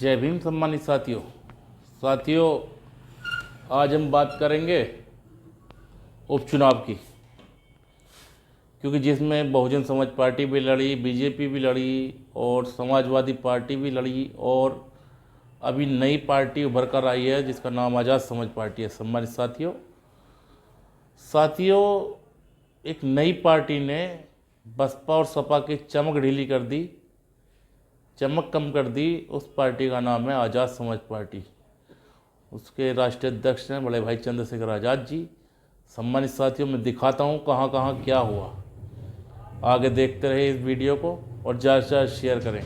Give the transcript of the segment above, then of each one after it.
जय भीम सम्मानित साथियों आज हम बात करेंगे उपचुनाव की, क्योंकि जिसमें बहुजन समाज पार्टी भी लड़ी, बीजेपी भी लड़ी और समाजवादी पार्टी भी लड़ी और अभी नई पार्टी उभर कर आई है जिसका नाम आज़ाद समाज पार्टी है। सम्मानित साथियों एक नई पार्टी ने बसपा और सपा की चमक ढीली कर दी, चमक कम कर दी। उस पार्टी का नाम है आज़ाद समाज पार्टी। उसके राष्ट्रीय अध्यक्ष हैं बड़े भाई चंद्रशेखर आज़ाद जी। सम्मानित साथियों, मैं दिखाता हूँ कहाँ कहाँ क्या हुआ। आगे देखते रहे इस वीडियो को और ज़्यादा से ज़्यादा शेयर करें।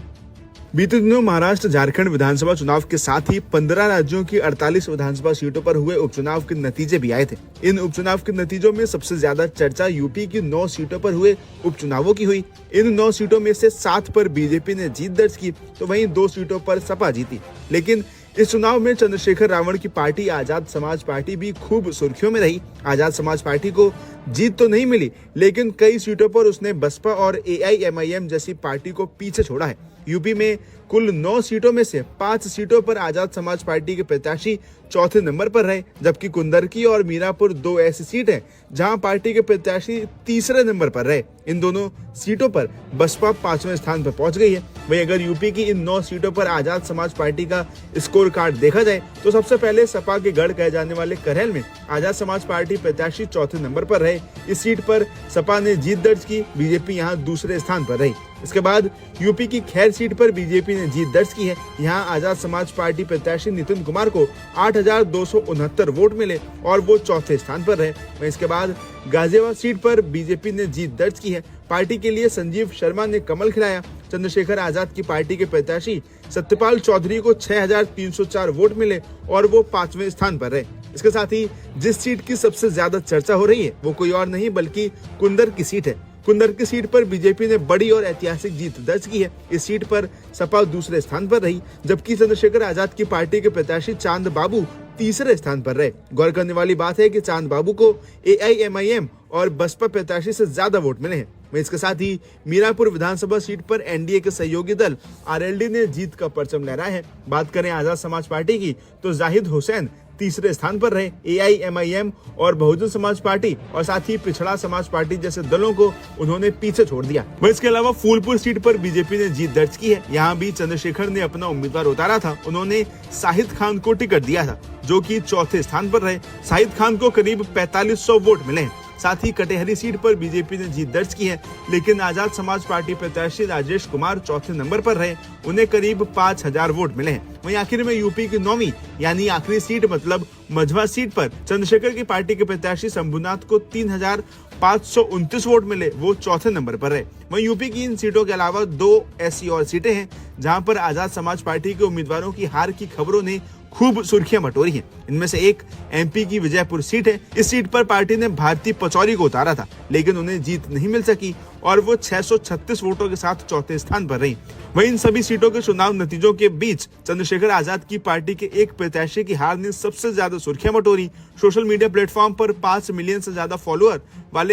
बीते दिनों महाराष्ट्र झारखंड विधानसभा चुनाव के साथ ही 15 राज्यों की 48 विधानसभा सीटों पर हुए उपचुनाव के नतीजे भी आए थे। इन उपचुनाव के नतीजों में सबसे ज्यादा चर्चा यूपी की 9 सीटों पर हुए उपचुनावों की हुई। इन 9 सीटों में से 7 पर बीजेपी ने जीत दर्ज की तो वहीं 2 सीटों पर सपा जीती। लेकिन इस चुनाव में चंद्रशेखर रावण की पार्टी आजाद समाज पार्टी भी खूब सुर्खियों में रही। आजाद समाज पार्टी को जीत तो नहीं मिली, लेकिन कई सीटों पर उसने बसपा और AIMIM जैसी पार्टी को पीछे छोड़ा है। यूपी में कुल 9 सीटों में से 5 सीटों पर आजाद समाज पार्टी के प्रत्याशी चौथे नंबर पर रहे, जबकि कुंदरकी और मीरापुर 2 ऐसी सीट हैं जहां पार्टी के प्रत्याशी तीसरे नंबर पर रहे। इन दोनों सीटों पर बसपा 5वें स्थान पर पहुंच गई है। वहीं अगर यूपी की इन 9 सीटों पर आजाद समाज पार्टी का स्कोर कार्ड देखा जाए तो सबसे पहले सपा के गढ़ कहे जाने वाले करेल में आजाद समाज पार्टी प्रत्याशी चौथे नंबर पर रहे। इस सीट पर सपा ने जीत दर्ज की, बीजेपी यहाँ दूसरे स्थान पर रही। इसके बाद यूपी की खैर सीट पर बीजेपी ने जीत दर्ज की है। यहाँ आजाद समाज पार्टी प्रत्याशी नितिन कुमार को 8,269 वोट मिले और वो चौथे स्थान पर रहे। इसके बाद गाजियाबाद सीट पर बीजेपी ने जीत दर्ज की है। पार्टी के लिए संजीव शर्मा ने कमल खिलाया। चंद्रशेखर आजाद की पार्टी के प्रत्याशी सत्यपाल चौधरी को 6,304 वोट मिले और वो 5वें स्थान पर रहे। इसके साथ ही जिस सीट की सबसे ज्यादा चर्चा हो रही है वो कोई और नहीं बल्कि कुंदर की सीट है। कुंदर की सीट पर बीजेपी ने बड़ी और ऐतिहासिक जीत दर्ज की है। इस सीट पर सपा दूसरे स्थान पर रही, जबकि चंद्रशेखर आजाद की पार्टी के प्रत्याशी चांद बाबू तीसरे स्थान पर रहे। गौर करने वाली बात है कि चांद बाबू को AIMIM और बसपा प्रत्याशी से ज्यादा वोट मिले हैं। इसके साथ ही मीरापुर विधानसभा सीट पर NDA के सहयोगी दल RLD ने जीत का परचम लहराया है। बात करें आजाद समाज पार्टी की तो जाहिद हुसैन तीसरे स्थान पर रहे। AIMIM और बहुजन समाज पार्टी और साथ ही पिछड़ा समाज पार्टी जैसे दलों को उन्होंने पीछे छोड़ दिया। वहीं इसके अलावा फूलपुर सीट पर बीजेपी ने जीत दर्ज की है। यहाँ भी चंद्रशेखर ने अपना उम्मीदवार उतारा था। उन्होंने शाहिद खान को टिकट दिया था, जो कि चौथे स्थान पर रहे। शाहिद खान को करीब 4500 वोट मिले हैं। साथ ही कटेहरी सीट पर बीजेपी ने जीत दर्ज की है, लेकिन आजाद समाज पार्टी प्रत्याशी राजेश कुमार चौथे नंबर पर रहे। उन्हें करीब 5000 वोट मिले हैं। वहीं आखिर में यूपी की 9वीं यानी आखिरी सीट मतलब मझवा सीट पर चंद्रशेखर की पार्टी के प्रत्याशी शंभुनाथ को 3,529 वोट मिले, वो चौथे नंबर पर रहे। वहीं यूपी की इन सीटों के अलावा 2 ऐसी और सीटें हैं जहां पर आजाद समाज पार्टी के उम्मीदवारों की हार की खबरों ने खूब सुर्खियां बटोरी हैं। इनमें से एक MP की विजयपुर सीट है। इस सीट पर पार्टी ने भारती पचौरी को उतारा था, लेकिन उन्हें जीत नहीं मिल सकी और वो 636 वोटों के साथ चौथे स्थान पर रही। वहीं इन सभी सीटों के चुनाव नतीजों के बीच चंद्रशेखर आजाद की पार्टी के एक प्रत्याशी की हार ने सबसे ज्यादा सुर्खियां बटोरी। सोशल मीडिया प्लेटफॉर्म पर 5 मिलियन से ज्यादा फॉलोअर वाले